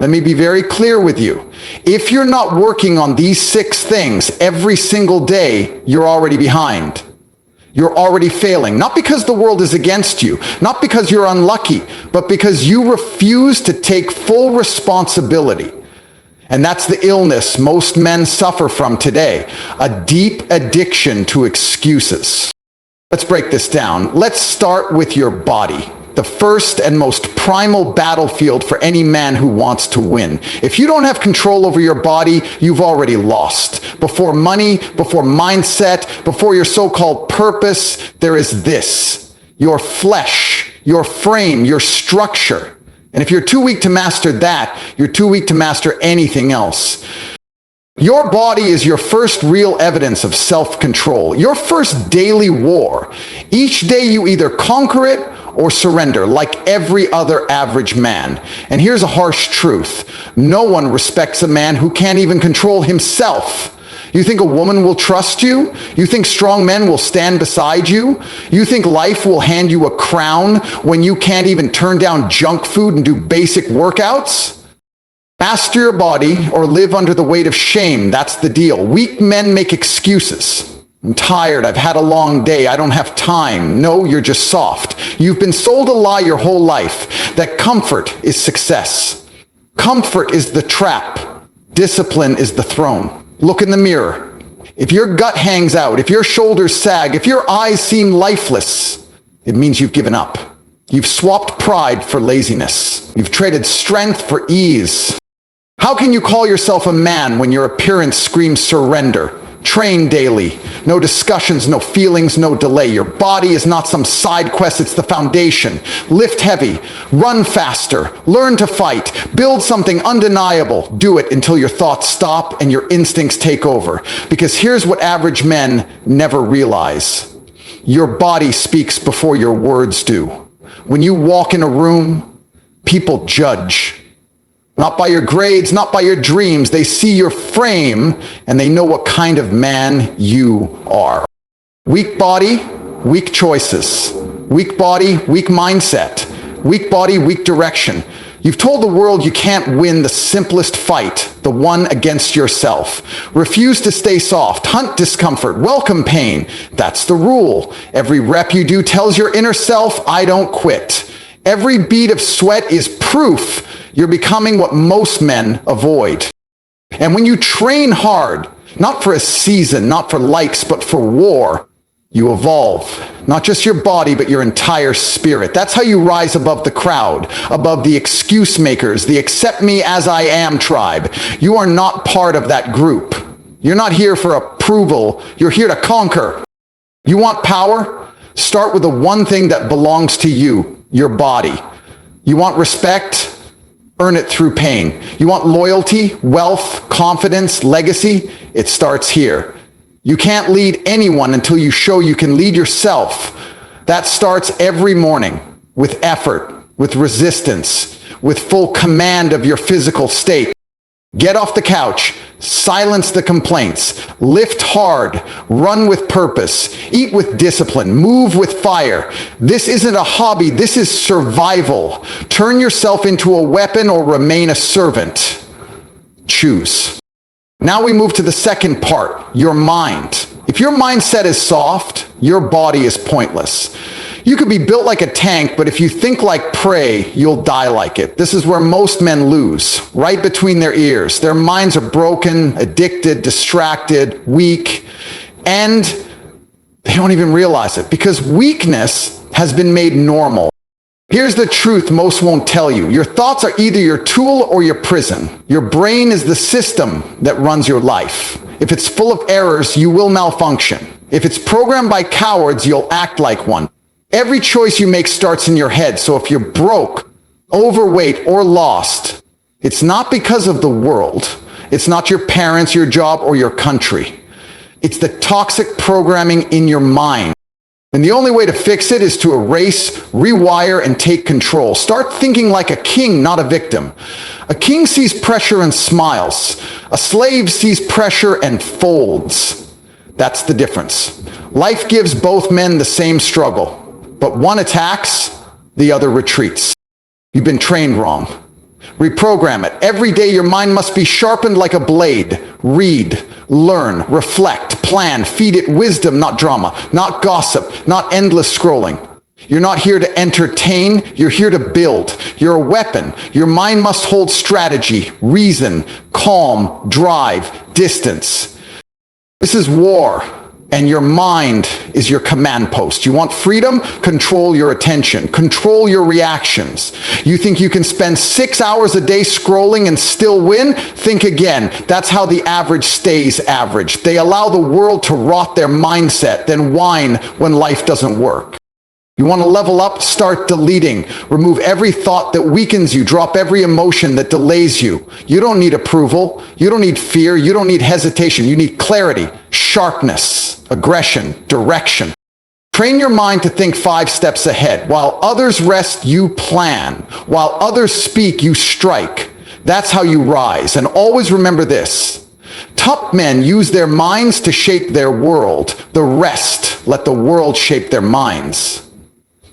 Let me be very clear with you. If you're not working on these 6 things every single day, you're already behind. You're already failing, not because the world is against you, not because you're unlucky, but because you refuse to take full responsibility. And that's the illness most men suffer from today, a deep addiction to excuses. Let's break this down. Let's start with your body, the first and most primal battlefield for any man who wants to win. If you don't have control over your body, you've already lost. Before money, before mindset, before your so-called purpose, there is this: your flesh, your frame, your structure. And if you're too weak to master that, you're too weak to master anything else. Your body is your first real evidence of self-control, your first daily war. Each day you either conquer it or surrender, like every other average man. And here's a harsh truth: no one respects a man who can't even control himself. You think a woman will trust you? You think strong men will stand beside you? You think life will hand you a crown when you can't even turn down junk food and do basic workouts? Master your body or live under the weight of shame. That's the deal. Weak men make excuses. I'm tired. I've had a long day. I don't have time. No, you're just soft. You've been sold a lie your whole life, that comfort is success. Comfort is the trap. Discipline is the throne. Look in the mirror. If your gut hangs out, if your shoulders sag, if your eyes seem lifeless, it means you've given up. You've swapped pride for laziness. You've traded strength for ease. How can you call yourself a man when your appearance screams surrender? Train daily. No discussions, no feelings, no delay. Your body is not some side quest, it's the foundation. Lift heavy, run faster, learn to fight, build something undeniable. Do it until your thoughts stop and your instincts take over. Because here's what average men never realize: your body speaks before your words do. When you walk in a room, people judge. Not by your grades, not by your dreams. They see your frame and they know what kind of man you are. Weak body, weak choices. Weak body, weak mindset. Weak body, weak direction. You've told the world you can't win the simplest fight, the one against yourself. Refuse to stay soft, hunt discomfort, welcome pain. That's the rule. Every rep you do tells your inner self, I don't quit. Every bead of sweat is proof you're becoming what most men avoid. And when you train hard, not for a season, not for likes, but for war, you evolve. Not just your body, but your entire spirit. That's how you rise above the crowd, above the excuse makers, the accept me as I am tribe. You are not part of that group. You're not here for approval. You're here to conquer. You want power? Start with the one thing that belongs to you, your body. You want respect? Earn it through pain. You want loyalty, wealth, confidence, legacy? It starts here. You can't lead anyone until you show you can lead yourself. That starts every morning with effort, with resistance, with full command of your physical state. Get off the couch, silence the complaints, lift hard, run with purpose, eat with discipline, move with fire. This isn't a hobby, this is survival. Turn yourself into a weapon or remain a servant. Choose. Now we move to the second part, your mind. If your mindset is soft, your body is pointless. You could be built like a tank, but if you think like prey, you'll die like it. This is where most men lose, right between their ears. Their minds are broken, addicted, distracted, weak, and they don't even realize it because weakness has been made normal. Here's the truth most won't tell you. Your thoughts are either your tool or your prison. Your brain is the system that runs your life. If it's full of errors, you will malfunction. If it's programmed by cowards, you'll act like one. Every choice you make starts in your head, so if you're broke, overweight, or lost, it's not because of the world. It's not your parents, your job, or your country. It's the toxic programming in your mind. And the only way to fix it is to erase, rewire, and take control. Start thinking like a king, not a victim. A king sees pressure and smiles. A slave sees pressure and folds. That's the difference. Life gives both men the same struggle. But one attacks, the other retreats. You've been trained wrong. Reprogram it. Every day your mind must be sharpened like a blade. Read, learn, reflect, plan, feed it wisdom, not drama, not gossip, not endless scrolling. You're not here to entertain, you're here to build. You're a weapon. Your mind must hold strategy, reason, calm, drive, distance. This is war, and your mind is your command post. You want freedom? Control your attention. Control your reactions. You think you can spend 6 hours a day scrolling and still win? Think again. That's how the average stays average. They allow the world to rot their mindset, then whine when life doesn't work. You want to level up? Start deleting. Remove every thought that weakens you. Drop every emotion that delays you. You don't need approval. You don't need fear. You don't need hesitation. You need clarity, sharpness, aggression, direction. Train your mind to think 5 steps ahead. While others rest, you plan. While others speak, you strike. That's how you rise. And always remember this. Top men use their minds to shape their world. The rest let the world shape their minds.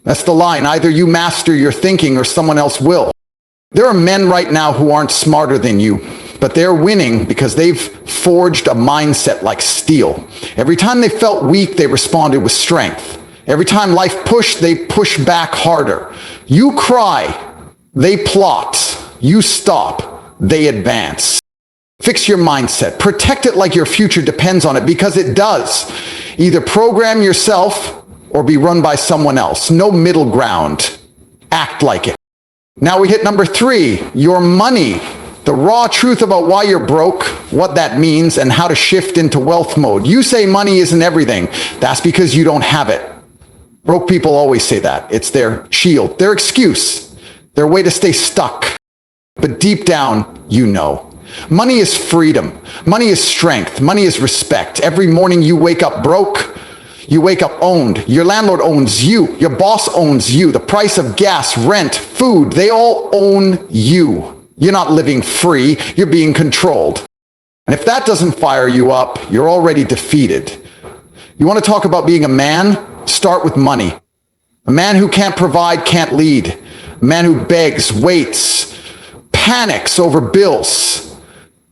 That's the line. Either you master your thinking or someone else will. There are men right now who aren't smarter than you, but they're winning because they've forged a mindset like steel. Every time they felt weak, they responded with strength. Every time life pushed, they pushed back harder. You cry, they plot. You stop, they advance. Fix your mindset. Protect it like your future depends on it, because it does. Either program yourself or be run by someone else. No middle ground. Act like it. Now we hit number 3, your money. The raw truth about why you're broke, what that means, and how to shift into wealth mode. You say money isn't everything. That's because you don't have it. Broke people always say that. It's their shield, their excuse, their way to stay stuck. But deep down, you know. Money is freedom. Money is strength. Money is respect. Every morning you wake up broke, you wake up owned. Your landlord owns you. Your boss owns you. The price of gas, rent, food, they all own you. You're not living free. You're being controlled. And if that doesn't fire you up, you're already defeated. You want to talk about being a man? Start with money. A man who can't provide can't lead. A man who begs, waits, panics over bills.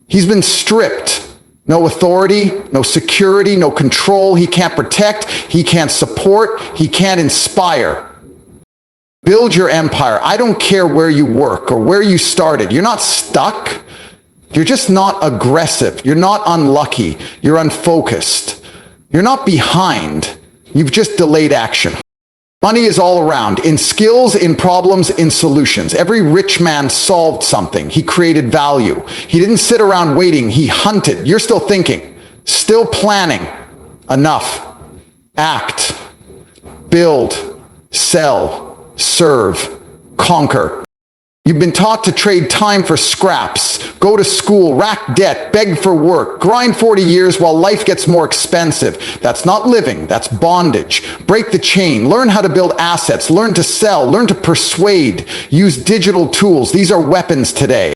He's been stripped. No authority, no security, no control. He can't protect, he can't support, he can't inspire. Build your empire. I don't care where you work or where you started. You're not stuck. You're just not aggressive. You're not unlucky. You're unfocused. You're not behind. You've just delayed action. Money is all around, in skills, in problems, in solutions. Every rich man solved something. He created value. He didn't sit around waiting. He hunted. You're still thinking, still planning. Enough. Act. Build. Sell. Serve. Conquer. You've been taught to trade time for scraps, go to school, rack debt, beg for work, grind 40 years while life gets more expensive. That's not living, that's bondage. Break the chain, learn how to build assets, learn to sell, learn to persuade, use digital tools. These are weapons today.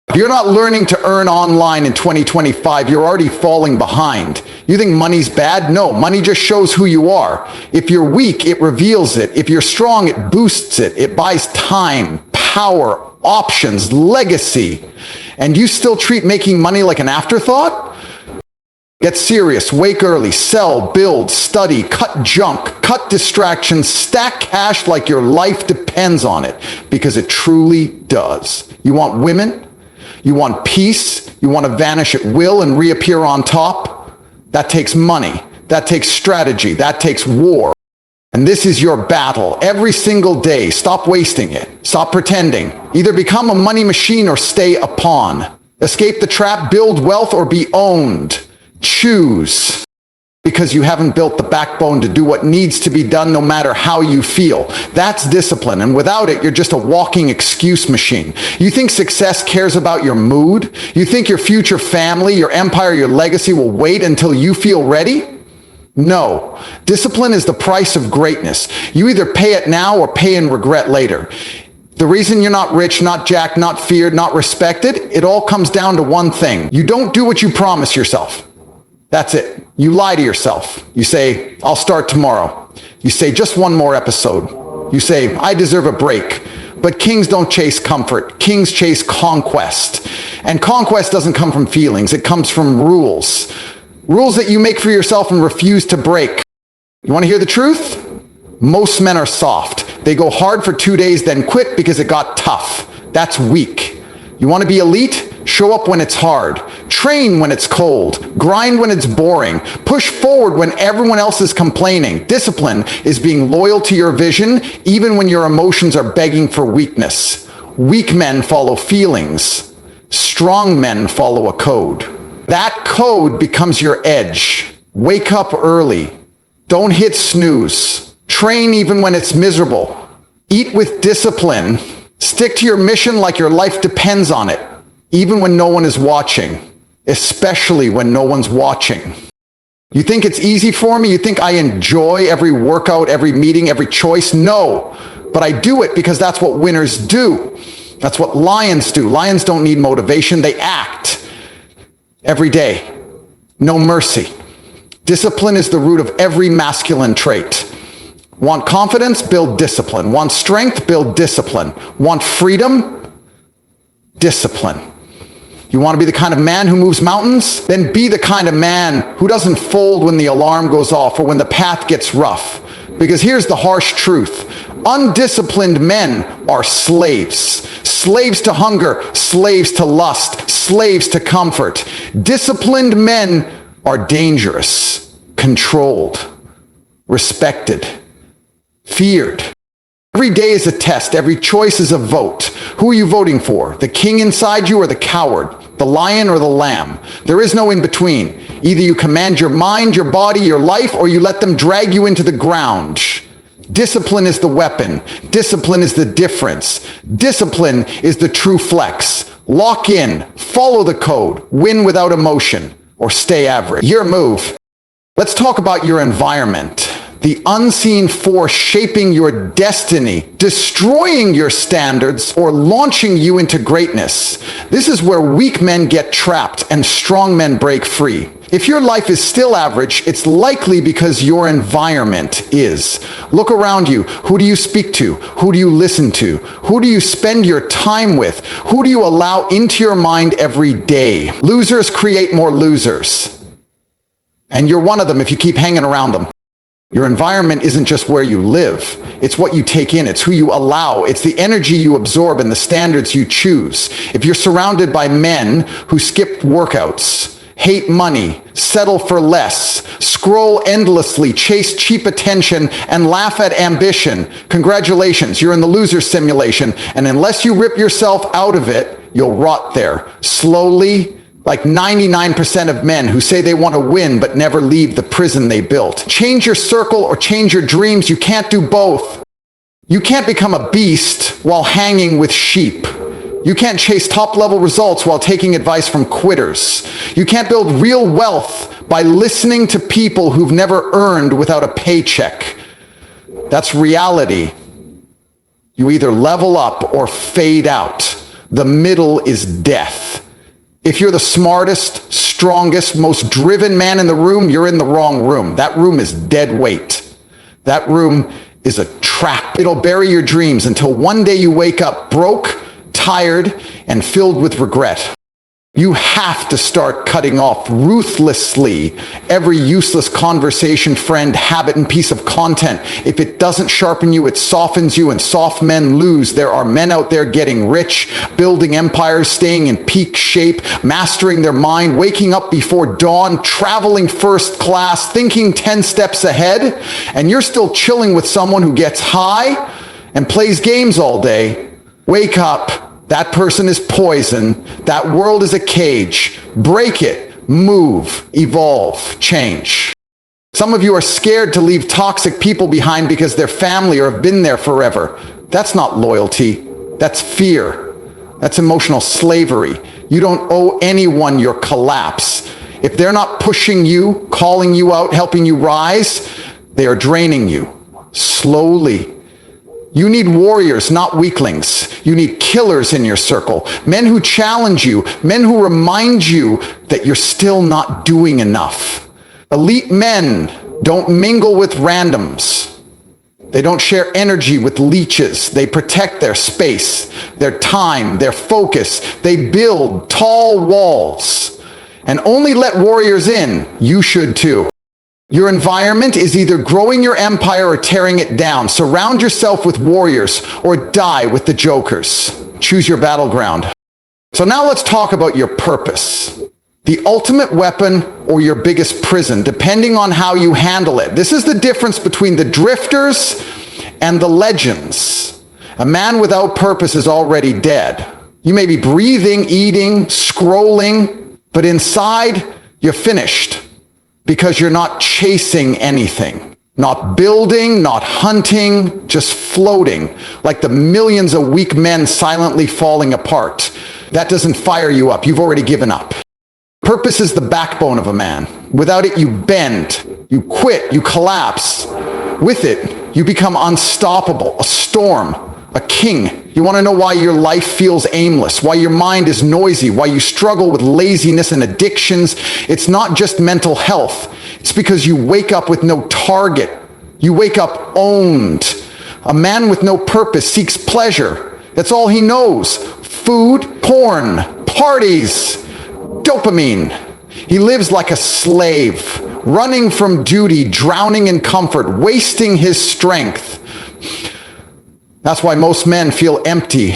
If you're not learning to earn online in 2025, you're already falling behind. You think money's bad? No, money just shows who you are. If you're weak, it reveals it. If you're strong, it boosts it. It buys time, power, options, legacy. And you still treat making money like an afterthought? Get serious, wake early, sell, build, study, cut junk, cut distractions, stack cash like your life depends on it, because it truly does. You want women? You want peace? You want to vanish at will and reappear on top? That takes money. That takes strategy. That takes war. And this is your battle every single day. Stop wasting it. Stop pretending. Either become a money machine or stay a pawn. Escape the trap, build wealth, or be owned. Choose. Because you haven't built the backbone to do what needs to be done no matter how you feel. That's discipline, and without it, you're just a walking excuse machine. You think success cares about your mood? You think your future family, your empire, your legacy will wait until you feel ready? No. Discipline is the price of greatness. You either pay it now or pay in regret later. The reason you're not rich, not jacked, not feared, not respected, it all comes down to one thing. You don't do what you promise yourself. That's it. You lie to yourself. You say, I'll start tomorrow. You say, just one more episode. You say, I deserve a break. But kings don't chase comfort. Kings chase conquest. And conquest doesn't come from feelings. It comes from rules. Rules that you make for yourself and refuse to break. You want to hear the truth? Most men are soft. They go hard for 2 days, then quit because it got tough. That's weak. You want to be elite? Show up when it's hard. Train when it's cold. Grind when it's boring. Push forward when everyone else is complaining. Discipline is being loyal to your vision, even when your emotions are begging for weakness. Weak men follow feelings. Strong men follow a code. That code becomes your edge. Wake up early. Don't hit snooze. Train even when it's miserable. Eat with discipline. Stick to your mission like your life depends on it, even when no one is watching, especially when no one's watching. You think it's easy for me? You think I enjoy every workout, every meeting, every choice? No, but I do it because that's what winners do. That's what lions do. Lions don't need motivation. They act every day. No mercy. Discipline is the root of every masculine trait. Want confidence? Build discipline. Want strength? Build discipline. Want freedom? Discipline. You want to be the kind of man who moves mountains? Then be the kind of man who doesn't fold when the alarm goes off or when the path gets rough. Because here's the harsh truth. Undisciplined men are slaves. Slaves to hunger, slaves to lust, slaves to comfort. Disciplined men are dangerous, controlled, respected, feared. Every day is a test. Every choice is a vote. Who are you voting for? The king inside you or the coward? The lion or the lamb? There is no in between. Either you command your mind, your body, your life, or you let them drag you into the ground. Discipline is the weapon. Discipline is the difference. Discipline is the true flex. Lock in, follow the code, win without emotion, or stay average. Your move. Let's talk about your environment. The unseen force shaping your destiny, destroying your standards, or launching you into greatness. This is where weak men get trapped and strong men break free. If your life is still average, it's likely because your environment is. Look around you. Who do you speak to? Who do you listen to? Who do you spend your time with? Who do you allow into your mind every day? Losers create more losers. And you're one of them if you keep hanging around them. Your environment isn't just where you live. It's what you take in. It's who you allow. It's the energy you absorb and the standards you choose. If you're surrounded by men who skip workouts, hate money, settle for less, scroll endlessly, chase cheap attention, and laugh at ambition, congratulations, you're in the loser simulation. And unless you rip yourself out of it, you'll rot there, slowly, like 99% of men who say they want to win but never leave the prison they built. Change your circle or change your dreams. You can't do both. You can't become a beast while hanging with sheep. You can't chase top-level results while taking advice from quitters. You can't build real wealth by listening to people who've never earned without a paycheck. That's reality. You either level up or fade out. The middle is death. If you're the smartest, strongest, most driven man in the room, you're in the wrong room. That room is dead weight. That room is a trap. It'll bury your dreams until one day you wake up broke, tired, and filled with regret. You have to start cutting off ruthlessly every useless conversation, friend, habit, and piece of content. If it doesn't sharpen you, it softens you, and soft men lose. There are men out there getting rich, building empires, staying in peak shape, mastering their mind, waking up before dawn, traveling first class, thinking 10 steps ahead, and you're still chilling with someone who gets high and plays games all day. Wake up. That person is poison. That world is a cage. Break it. Move. Evolve. Change. Some of you are scared to leave toxic people behind because they're family or have been there forever. That's not loyalty. That's fear. That's emotional slavery. You don't owe anyone your collapse. If they're not pushing you, calling you out, helping you rise, they are draining you. Slowly. You need warriors, not weaklings. You need killers in your circle. Men who challenge you. Men who remind you that you're still not doing enough. Elite men don't mingle with randoms. They don't share energy with leeches. They protect their space, their time, their focus. They build tall walls and only let warriors in. You should too. Your environment is either growing your empire or tearing it down. Surround yourself with warriors or die with the jokers. Choose your battleground. So now let's talk about your purpose. The ultimate weapon or your biggest prison, depending on how you handle it. This is the difference between the drifters and the legends. A man without purpose is already dead. You may be breathing, eating, scrolling, but inside you're finished because you're not chasing anything. Not building, not hunting, just floating, like the millions of weak men silently falling apart. That doesn't fire you up. You've already given up. Purpose is the backbone of a man. Without it, you bend, you quit, you collapse. With it, you become unstoppable, a storm, a king. You want to know why your life feels aimless, why your mind is noisy, why you struggle with laziness and addictions? It's not just mental health. It's because you wake up with no target. You wake up owned. A man with no purpose seeks pleasure. That's all he knows. Food, porn, parties, dopamine. He lives like a slave, running from duty, drowning in comfort, wasting his strength. That's why most men feel empty,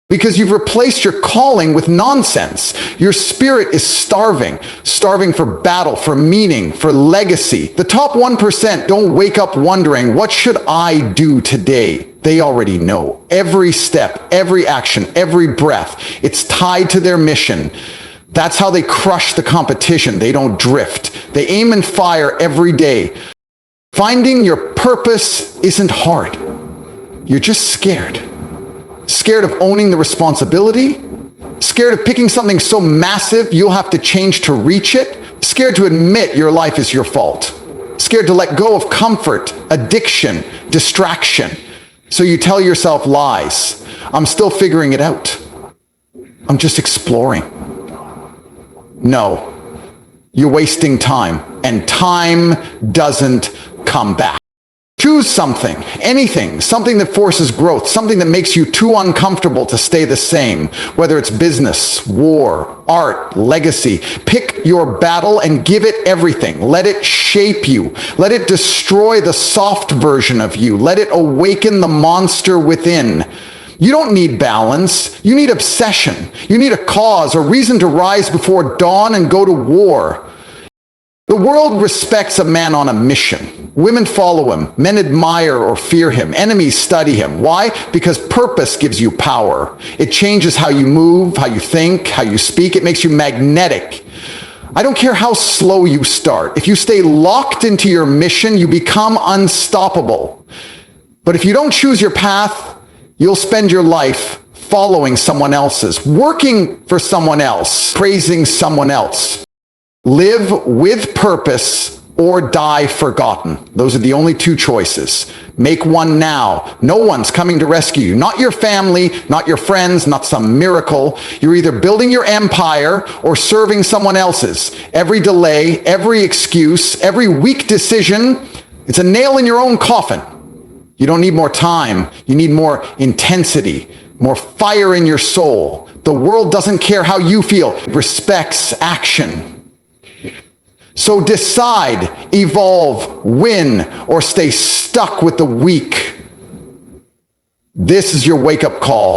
because you've replaced your calling with nonsense. Your spirit is starving for battle, for meaning, for legacy. The top 1% don't wake up wondering, what should I do today? They already know. Every step, every action, every breath, it's tied to their mission. That's how they crush the competition. They don't drift. They aim and fire every day. Finding your purpose isn't hard. You're just scared. Scared of owning the responsibility. Scared of picking something so massive you'll have to change to reach it. Scared to admit your life is your fault. Scared to let go of comfort, addiction, distraction. So you tell yourself lies. I'm still figuring it out. I'm just exploring. No, you're wasting time, and time doesn't come back. Choose something, anything, something that forces growth, something that makes you too uncomfortable to stay the same, whether it's business, war, art, legacy. Pick your battle and give it everything. Let it shape you. Let it destroy the soft version of you. Let it awaken the monster within. You don't need balance. You need obsession. You need a cause, a reason to rise before dawn and go to war. The world respects a man on a mission. Women follow him. Men admire or fear him. Enemies study him. Why? Because purpose gives you power. It changes how you move, how you think, how you speak. It makes you magnetic. I don't care how slow you start. If you stay locked into your mission, you become unstoppable. But if you don't choose your path, you'll spend your life following someone else's, working for someone else, praising someone else. Live with purpose or die forgotten. Those are the only two choices. Make one now. No one's coming to rescue you. Not your family, not your friends, not some miracle. You're either building your empire or serving someone else's. Every delay, every excuse, every weak decision, it's a nail in your own coffin. You don't need more time. You need more intensity, more fire in your soul. The world doesn't care how you feel. It respects action. So decide, evolve, win, or stay stuck with the weak. This is your wake-up call.